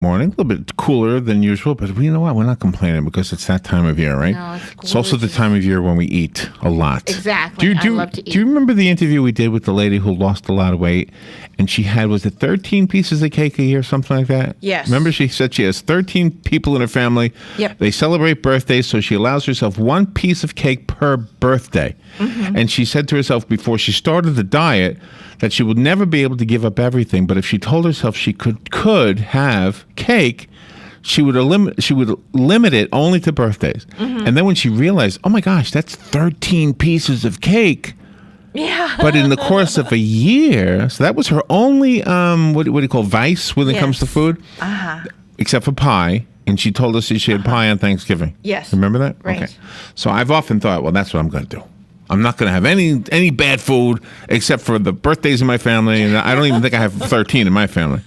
Morning, a little bit cooler than usual, but you know what? We're not complaining because it's that time of year, right? No, it's also the time of year when we eat a lot. Exactly. I love to eat. Do you remember the interview we did with the lady who lost a lot of weight, and she had, was it 13 pieces of cake a year, something like that? Yes. Remember she said she has 13 people in her family. Yep. They celebrate birthdays, so she allows herself one piece of cake per birthday. Mm-hmm. And she said to herself before she started the diet that she would never be able to give up everything, but if she told herself she could have cake, she would limit it only to birthdays. Mm-hmm. And then when she realized, oh my gosh, that's 13 pieces of cake. Yeah. But in the course of a year, so that was her only what do you call vice when it comes to food? Uh-huh. Except for pie. And she told us that she had pie on Thanksgiving. Yes. Remember that? Right. Okay. So I've often thought, well, that's what I'm going to do. I'm not going to have any bad food except for the birthdays in my family, and I don't even think I have 13 in my family.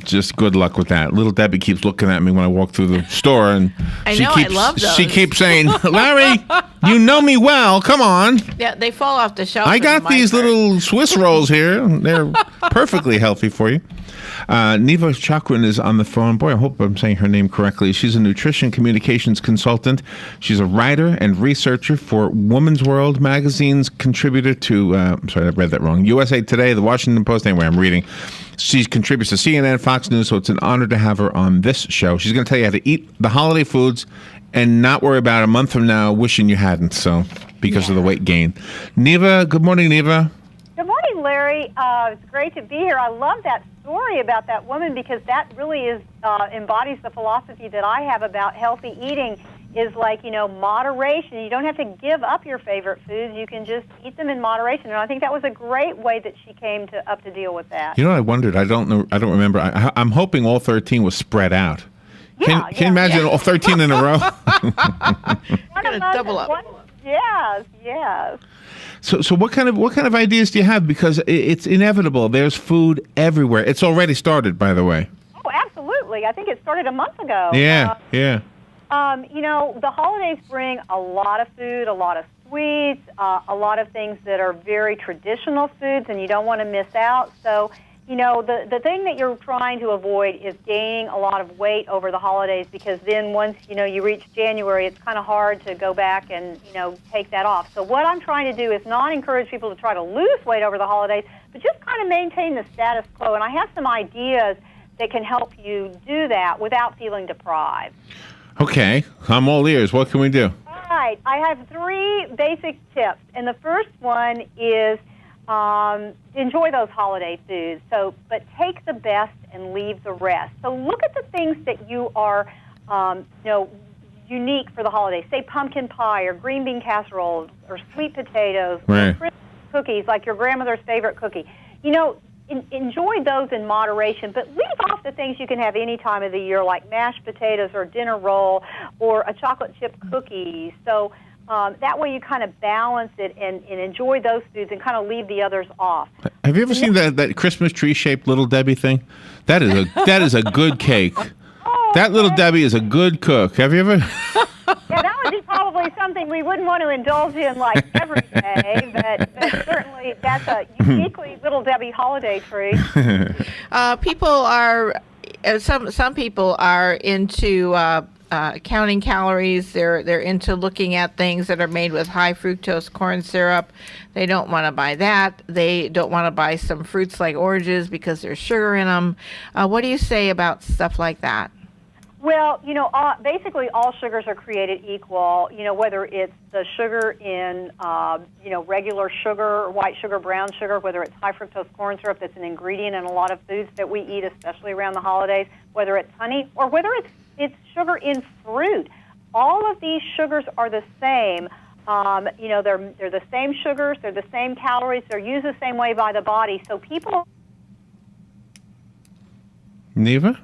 Just good luck with that. Little Debbie keeps looking at me when I walk through the store, and I love those. She keeps saying, "Larry, you know me well. Come on." Yeah, they fall off the shelf. I got these little Swiss rolls here. They're perfectly healthy for you. Neva Cochran is on the phone. Boy, I hope I'm saying her name correctly. She's a nutrition communications consultant. She's a writer and researcher for Woman's World magazine's contributor to, I'm sorry, I read that wrong, USA Today, The Washington Post. Anyway, I'm reading. She contributes to CNN, Fox News, so it's an honor to have her on this show. She's going to tell you how to eat the holiday foods and not worry about a month from now wishing you hadn't, so because of the weight gain. Neva, good morning, Neva. Good morning, Larry. It's great to be here. I love that story about that woman because that really embodies the philosophy that I have about healthy eating is like, moderation. You don't have to give up your favorite foods. You can just eat them in moderation. And I think that was a great way that she came up to deal with that. You know, I wondered. I don't remember. I'm hoping all 13 was spread out. Can you imagine all 13 in a row? Double up. Yes. So what kind of ideas do you have? Because it's inevitable. There's food everywhere. It's already started, by the way. Oh, absolutely. I think it started a month ago. Yeah. The holidays bring a lot of food, a lot of sweets, a lot of things that are very traditional foods, and you don't want to miss out. So, the thing that you're trying to avoid is gaining a lot of weight over the holidays because then once, you reach January, it's kind of hard to go back and, take that off. So what I'm trying to do is not encourage people to try to lose weight over the holidays, but just kind of maintain the status quo. And I have some ideas that can help you do that without feeling deprived. Okay. I'm all ears. What can we do? All right. I have 3 basic tips. And the first one is enjoy those holiday foods. But take the best and leave the rest. So look at the things that you are, unique for the holidays. Say pumpkin pie or green bean casserole or sweet potatoes right. or Christmas cookies like your grandmother's favorite cookie. Enjoy those in moderation, but leave off the things you can have any time of the year like mashed potatoes or dinner roll or a chocolate chip cookie. So that way you kind of balance it and enjoy those foods and kind of leave the others off. Have you ever seen that Christmas tree-shaped Little Debbie thing? That is a good cake. That Little Debbie is a good cook. Have you ever? Yeah, that would be probably something we wouldn't want to indulge in like every day, but certainly that's a uniquely Little Debbie holiday treat. People are, some people are into counting calories. They're into looking at things that are made with high fructose corn syrup. They don't want to buy that. They don't want to buy some fruits like oranges because there's sugar in them. What do you say about stuff like that? Well, basically all sugars are created equal, whether it's the sugar in, regular sugar, white sugar, brown sugar, whether it's high fructose corn syrup that's an ingredient in a lot of foods that we eat, especially around the holidays, whether it's honey or whether it's sugar in fruit. All of these sugars are the same. They're the same sugars, they're the same calories, they're used the same way by the body. So people... Neva?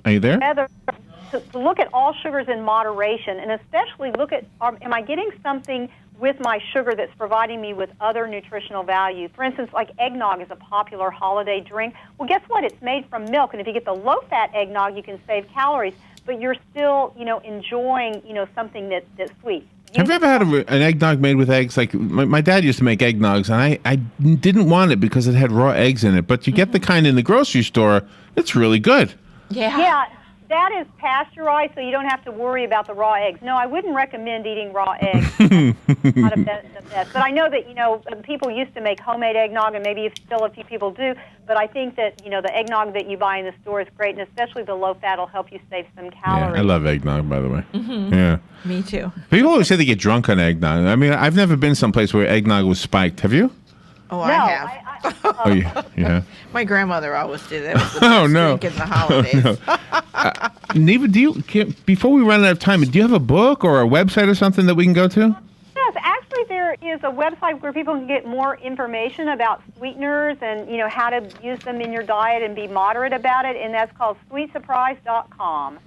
Are you there? To look at all sugars in moderation, and especially look at, am I getting something with my sugar that's providing me with other nutritional value? For instance, like eggnog is a popular holiday drink. Well, guess what? It's made from milk, and if you get the low-fat eggnog, you can save calories, but you're still, enjoying, something that's sweet. Have you ever had an eggnog made with eggs? Like my dad used to make eggnogs, and I didn't want it because it had raw eggs in it. But you get the kind in the grocery store, it's really good. Yeah, that is pasteurized, so you don't have to worry about the raw eggs. No, I wouldn't recommend eating raw eggs. Not the best. But I know that, people used to make homemade eggnog, and maybe still a few people do. But I think that, the eggnog that you buy in the store is great, and especially the low fat will help you save some calories. Yeah, I love eggnog, by the way. Yeah. Me too. People always say they get drunk on eggnog. I mean, I've never been someplace where eggnog was spiked. Have you? Oh, No, I have. Oh, yeah. My grandmother always did that. It was the Oh, best no. drink in the holidays. Neva, before we run out of time, do you have a book or a website or something that we can go to? Yes, actually there is a website where people can get more information about sweeteners and, how to use them in your diet and be moderate about it, and that's called sweetsurprise.com.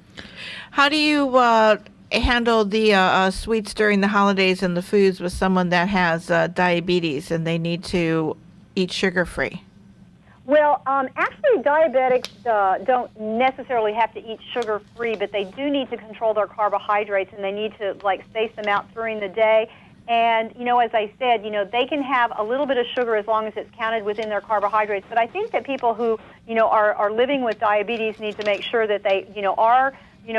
How do you handle the sweets during the holidays and the foods with someone that has diabetes and they need to eat sugar-free? Well, actually, diabetics don't necessarily have to eat sugar-free, but they do need to control their carbohydrates, and they need to, space them out during the day. And, as I said, they can have a little bit of sugar as long as it's counted within their carbohydrates. But I think that people who, are living with diabetes need to make sure that they, are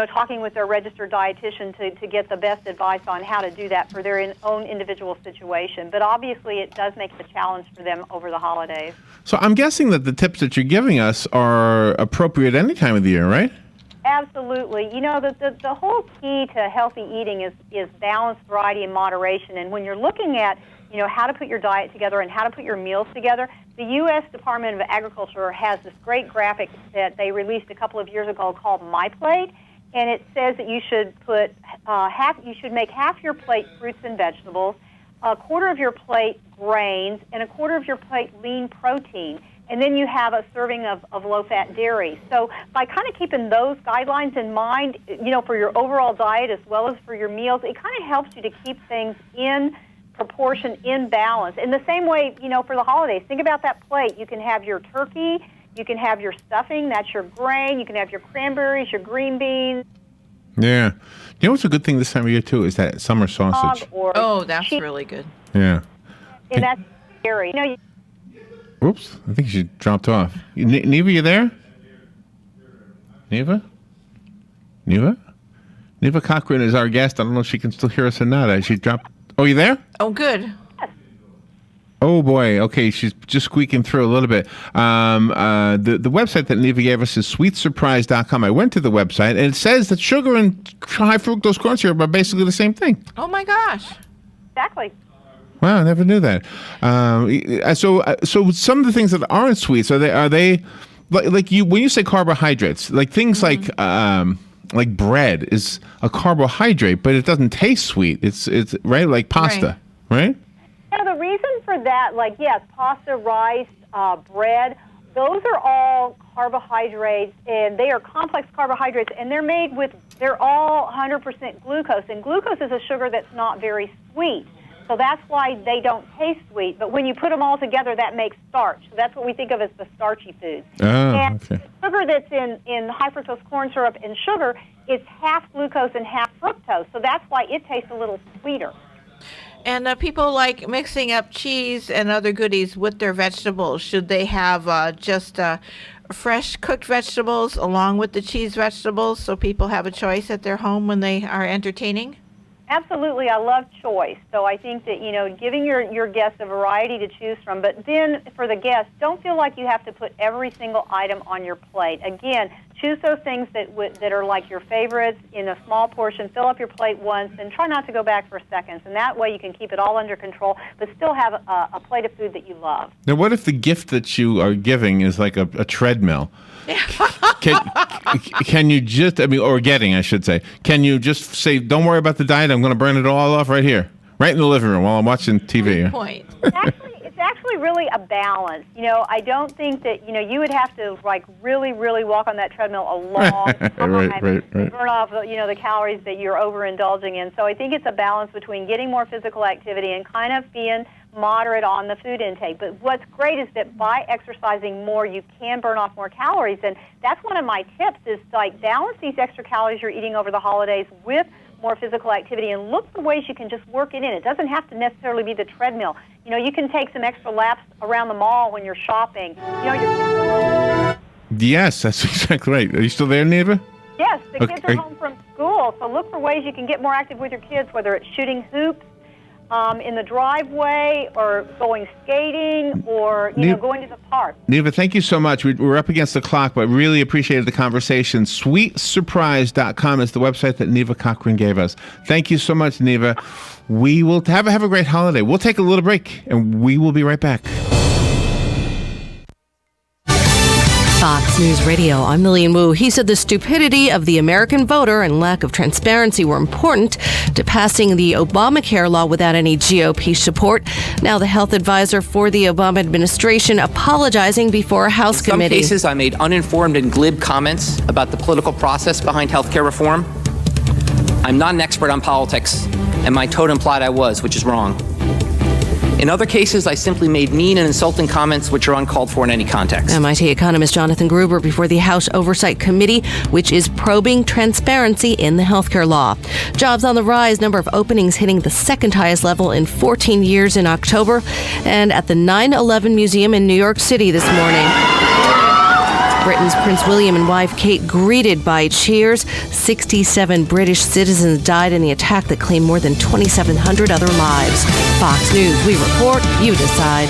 talking with their registered dietitian to get the best advice on how to do that for their own individual situation. But obviously, it does make it a challenge for them over the holidays. So I'm guessing that the tips that you're giving us are appropriate any time of the year, right? Absolutely. The whole key to healthy eating is balance, variety, and moderation. And when you're looking at, how to put your diet together and how to put your meals together, the U.S. Department of Agriculture has this great graphic that they released a couple of years ago called My Plate. And it says that you should put you should make half your plate fruits and vegetables, a quarter of your plate grains, and a quarter of your plate lean protein. And then you have a serving of low-fat dairy. So by kind of keeping those guidelines in mind, for your overall diet as well as for your meals, it kind of helps you to keep things in proportion, in balance. In the same way, for the holidays, think about that plate. You can have your turkey, you can have your stuffing, that's your grain, you can have your cranberries, your green beans. Yeah. You know what's a good thing this time of year, too, is that summer sausage. Oh, that's really good. Yeah. And that's dairy. Oops, I think she dropped off. Neva, you there? Neva? Neva Cochran is our guest. I don't know if she can still hear us or not. She dropped. Oh, you there? Oh, good. Oh, boy. Okay, she's just squeaking through a little bit. The website that Neva gave us is sweetsurprise.com. I went to the website, and it says that sugar and high fructose corn syrup are basically the same thing. Oh, my gosh. Exactly. Wow, I never knew that. So some of the things that aren't sweets, are they like you when you say carbohydrates, like things like bread is a carbohydrate, but it doesn't taste sweet. It's right, like pasta, right? Now, the reason for that, yes, pasta, rice, bread, those are all carbohydrates, and they are complex carbohydrates, and they're all 100% glucose, and glucose is a sugar that's not very sweet. So that's why they don't taste sweet. But when you put them all together, that makes starch. So that's what we think of as the starchy foods. Oh, and okay. the sugar that's in high fructose corn syrup and sugar is half glucose and half fructose. So that's why it tastes a little sweeter. And people like mixing up cheese and other goodies with their vegetables. Should they have just fresh cooked vegetables along with the cheese vegetables so people have a choice at their home when they are entertaining? Absolutely. I love choice. So I think that, giving your guests a variety to choose from. But then for the guests, don't feel like you have to put every single item on your plate. Again, choose those things that are like your favorites in a small portion. Fill up your plate once and try not to go back for seconds. And that way you can keep it all under control, but still have a plate of food that you love. Now, what if the gift that you are giving is like a treadmill? Can you just, or getting, I should say, can you just say, don't worry about the diet, I'm going to burn it all off right here, right in the living room while I'm watching TV? Good point. It's actually really a balance. I don't think that, you would have to, really, really walk on that treadmill a long time Right. to burn off, the calories that you're overindulging in. So I think it's a balance between getting more physical activity and kind of being moderate on the food intake. But what's great is that by exercising more, you can burn off more calories. And that's one of my tips is like balance these extra calories you're eating over the holidays with more physical activity and look for ways you can just work it in. It doesn't have to necessarily be the treadmill. You know, you can take some extra laps around the mall when you're shopping. You know, Yes, that's exactly right. Are you still there, Neva? yes, the kids Okay. are home from school, so look for ways you can get more active with your kids, whether it's shooting hoops in the driveway or going skating or, going to the park. Neva, thank you so much. We're up against the clock, but really appreciated the conversation. SweetSurprise.com is the website that Neva Cochran gave us. Thank you so much, Neva. We will have a great holiday. We'll take a little break, and we will be right back. Fox News Radio, I'm Lillian Wu. He said the stupidity of the American voter and lack of transparency were important to passing the Obamacare law without any GOP support. Now the health advisor for the Obama administration apologizing before a House committee. In some cases, I made uninformed and glib comments about the political process behind health care reform. I'm not an expert on politics, and my tone implied I was, which is wrong. In other cases, I simply made mean and insulting comments which are uncalled for in any context. MIT economist Jonathan Gruber before the House Oversight Committee, which is probing transparency in the healthcare law. Jobs on the rise, number of openings hitting the second highest level in 14 years in October, and at the 9/11 Museum in New York City this morning. Britain's Prince William and wife Kate greeted by cheers. 67 British citizens died in the attack that claimed more than 2,700 other lives. Fox News, we report, you decide.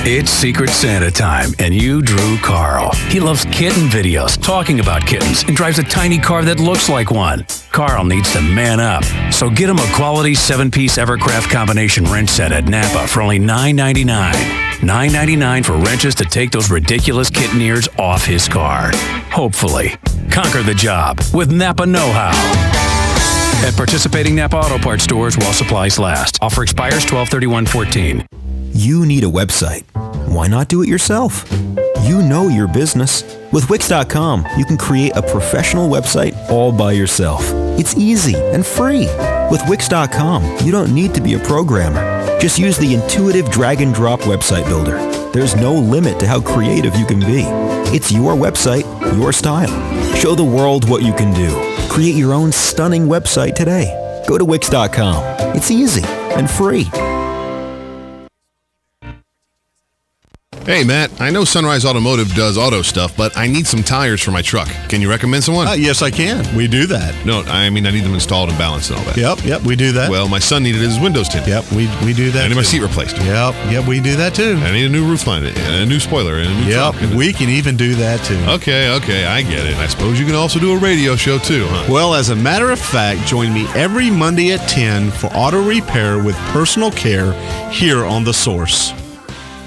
It's Secret Santa time, and you drew Carl. He loves kitten videos, talking about kittens, and drives a tiny car that looks like one. Carl needs to man up, so get him a quality 7-piece Evercraft combination wrench set at Napa for only $9.99. $9.99 for wrenches to take those ridiculous kitten ears off his car. Hopefully. Conquer the job with Napa Know-How. At participating Napa Auto Parts stores while supplies last. Offer expires 12/31/14. You need a website. Why not do it yourself? You know your business. With Wix.com, you can create a professional website all by yourself. It's easy and free. With Wix.com, you don't need to be a programmer. Just use the intuitive drag-and-drop website builder. There's no limit to how creative you can be. It's your website, your style. Show the world what you can do. Create your own stunning website today. Go to Wix.com. It's easy and free. Hey, Matt, I know Sunrise Automotive does auto stuff, but I need some tires for my truck. Can you recommend someone? Yes, I can. We do that. No, I mean, I need them installed and balanced and all that. Yep, we do that. Well, my son needed his windows tinted. Yep, we do that. I need my too. seat replaced. Yep, we do that too. I need a new roof line, and a new spoiler, and a new truck. We can even do that too. Okay, I get it. I suppose you can also do a radio show too, huh? Well, as a matter of fact, join me every Monday at 10 for auto repair with personal care here on The Source.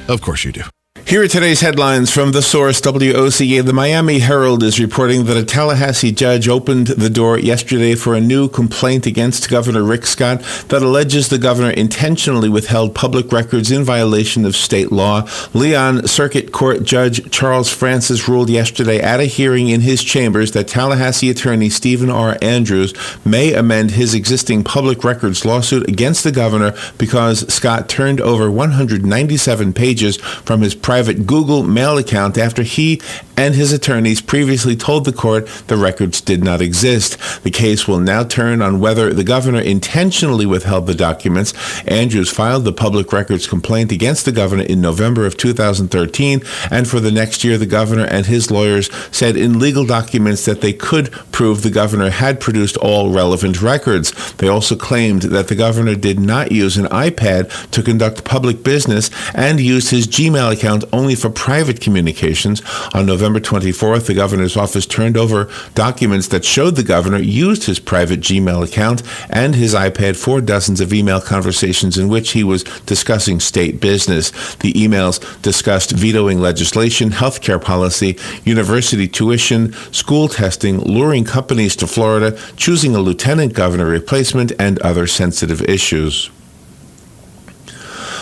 Of course you do. Here are today's headlines from The Source, WOCA. The Miami Herald is reporting that a Tallahassee judge opened the door yesterday for a new complaint against Governor Rick Scott that alleges the governor intentionally withheld public records in violation of state law. Leon Circuit Court Judge Charles Francis ruled yesterday at a hearing in his chambers that Tallahassee attorney Stephen R. Andrews may amend his existing public records lawsuit against the governor because Scott turned over 197 pages from his private Google Mail account after he and his attorneys previously told the court the records did not exist. The case will now turn on whether the governor intentionally withheld the documents. Andrews filed the public records complaint against the governor in November of 2013, and for the next year, the governor and his lawyers said in legal documents that they could prove the governor had produced all relevant records. They also claimed that the governor did not use an iPad to conduct public business and used his Gmail account only for private communications. On November 24th, the governor's office turned over documents that showed the governor used his private Gmail account and his iPad for dozens of email conversations in which he was discussing state business. The emails discussed vetoing legislation, healthcare policy, university tuition, school testing, luring companies to Florida, choosing a lieutenant governor replacement, and other sensitive issues.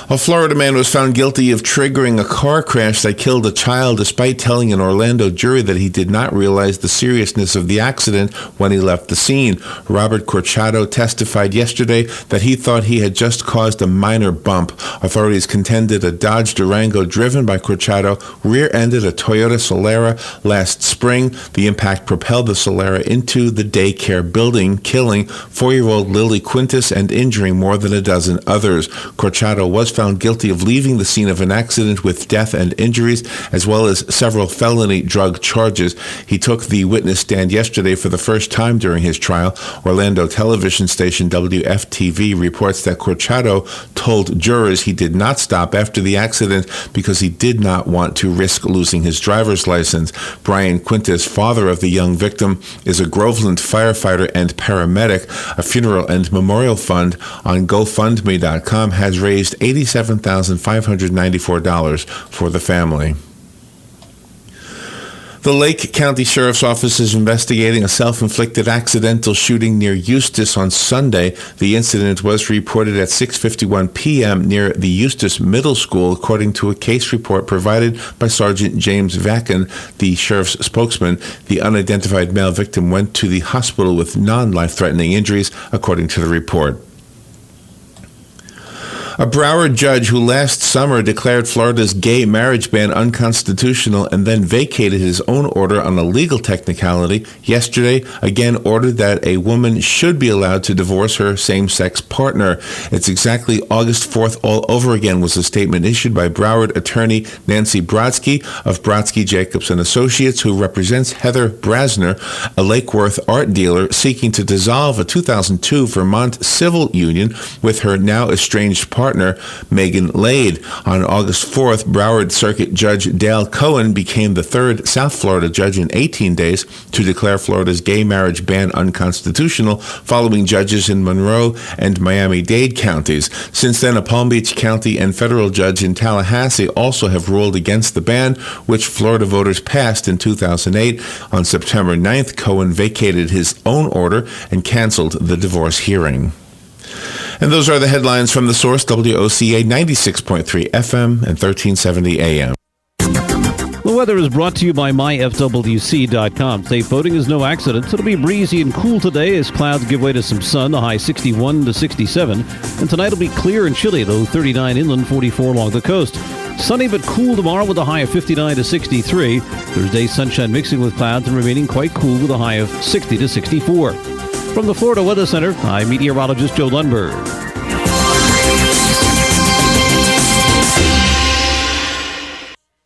A Florida man was found guilty of triggering a car crash that killed a child despite telling an Orlando jury that he did not realize the seriousness of the accident when he left the scene. Robert Corchado testified yesterday that he thought he had just caused a minor bump. Authorities contended a Dodge Durango driven by Corchado rear-ended a Toyota Solara last spring. The impact propelled the Solara into the daycare building, killing 4-year-old Lily Quintus and injuring more than a dozen others. Corchado was found guilty of leaving the scene of an accident with death and injuries, as well as several felony drug charges. He took the witness stand yesterday for the first time during his trial. Orlando television station WFTV reports that Corchado told jurors he did not stop after the accident because he did not want to risk losing his driver's license. Brian Quintus, father of the young victim, is a Groveland firefighter and paramedic. A funeral and memorial fund on GoFundMe.com has raised $87,594 for the family. The Lake County Sheriff's Office is investigating a self-inflicted accidental shooting near Eustis on Sunday. The incident was reported at 6:51 p.m. near the Eustis Middle School, according to a case report provided by Sergeant James Vacken, the sheriff's spokesman. The unidentified male victim went to the hospital with non-life-threatening injuries, according to the report. A Broward judge who last summer declared Florida's gay marriage ban unconstitutional and then vacated his own order on a legal technicality, yesterday again ordered that a woman should be allowed to divorce her same-sex partner. It's exactly August 4th all over again, was a statement issued by Broward attorney Nancy Brodsky of Brodsky, Jacobs & Associates, who represents Heather Brasner, a Lake Worth art dealer seeking to dissolve a 2002 Vermont civil union with her now estranged partner, Megan Lade. On August 4th, Broward Circuit Judge Dale Cohen became the third South Florida judge in 18 days to declare Florida's gay marriage ban unconstitutional, following judges in Monroe and Miami-Dade counties. Since then, a Palm Beach County and federal judge in Tallahassee also have ruled against the ban, which Florida voters passed in 2008. On September 9th, Cohen vacated his own order and canceled the divorce hearing. And those are the headlines from The Source, WOCA 96.3 FM and 1370 AM. The weather is brought to you by myfwc.com. Safe boating is no accident. It'll be breezy and cool today as clouds give way to some sun, the high 61 to 67. And tonight will be clear and chilly, low 39 inland, 44 along the coast. Sunny but cool tomorrow with a high of 59 to 63. Thursday, sunshine mixing with clouds and remaining quite cool with a high of 60 to 64. From the Florida Weather Center, I'm meteorologist Joe Lundberg.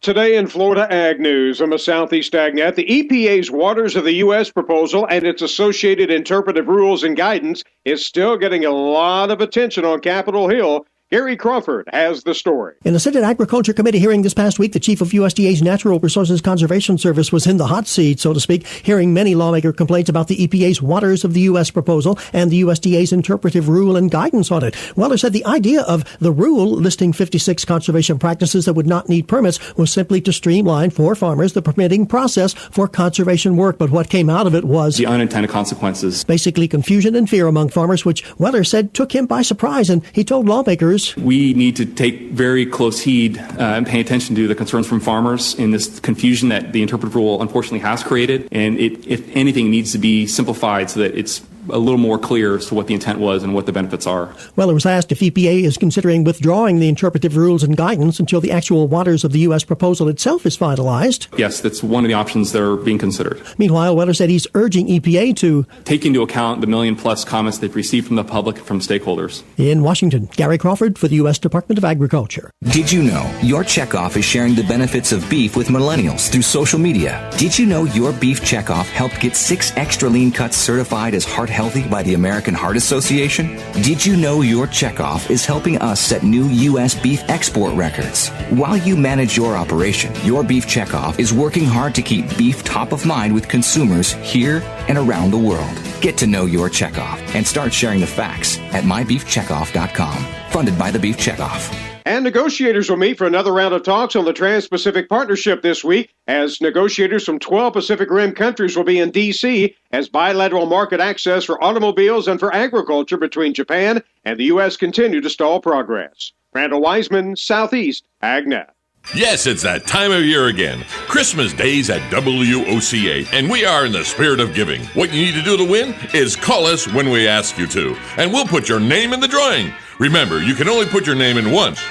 Today in Florida Ag News, I'm a Southeast AgNet. The EPA's Waters of the U.S. proposal and its associated interpretive rules and guidance is still getting a lot of attention on Capitol Hill. Gary Crawford has the story. In a Senate Agriculture Committee hearing this past week, the chief of USDA's Natural Resources Conservation Service was in the hot seat, so to speak, hearing many lawmaker complaints about the EPA's Waters of the U.S. proposal and the USDA's interpretive rule and guidance on it. Weller said the idea of the rule listing 56 conservation practices that would not need permits was simply to streamline for farmers the permitting process for conservation work. But what came out of it was the unintended consequences. Basically confusion and fear among farmers, which Weller said took him by surprise, and he told lawmakers we need to take very close heed and pay attention to the concerns from farmers in this confusion that the interpretive rule unfortunately has created. And it, if anything, needs to be simplified so that it's a little more clear as to what the intent was and what the benefits are. Weller was asked if EPA is considering withdrawing the interpretive rules and guidance until the actual Waters of the U.S. proposal itself is finalized. Yes, that's one of the options that are being considered. Meanwhile, Weller said he's urging EPA to take into account the million-plus comments they've received from the public and from stakeholders. In Washington, Gary Crawford for the U.S. Department of Agriculture. Did you know your checkoff is sharing the benefits of beef with millennials through social media? Did you know your beef checkoff helped get 6 extra lean cuts certified as heart healthy by the American Heart Association? Did you know your checkoff is helping us set new U.S. beef export records? While you manage your operation, your beef checkoff is working hard to keep beef top of mind with consumers here and around the world. Get to know your checkoff and start sharing the facts at mybeefcheckoff.com. Funded by the Beef Checkoff. And negotiators will meet for another round of talks on the Trans-Pacific Partnership this week, as negotiators from 12 Pacific Rim countries will be in D.C. as bilateral market access for automobiles and for agriculture between Japan and the U.S. continue to stall progress. Randall Wiseman, Southeast AgNet. Yes, it's that time of year again. Christmas Days at WOCA, and we are in the spirit of giving. What you need to do to win is call us when we ask you to, and we'll put your name in the drawing. Remember, you can only put your name in once.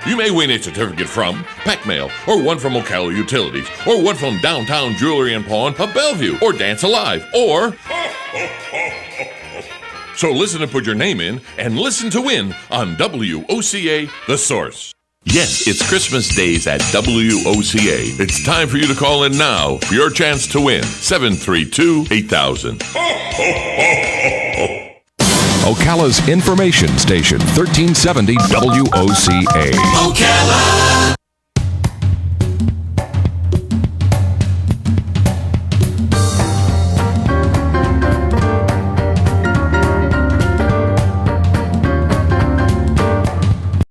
You may win a certificate from Pac Mail, or one from Ocala Utilities, or one from Downtown Jewelry and Pawn of Bellevue, or Dance Alive, or... So listen and put your name in, and listen to win on WOCA, The Source. Yes, it's Christmas Days at WOCA. It's time for you to call in now for your chance to win. 732-8000. Ocala's information station, 1370 WOCA. Ocala.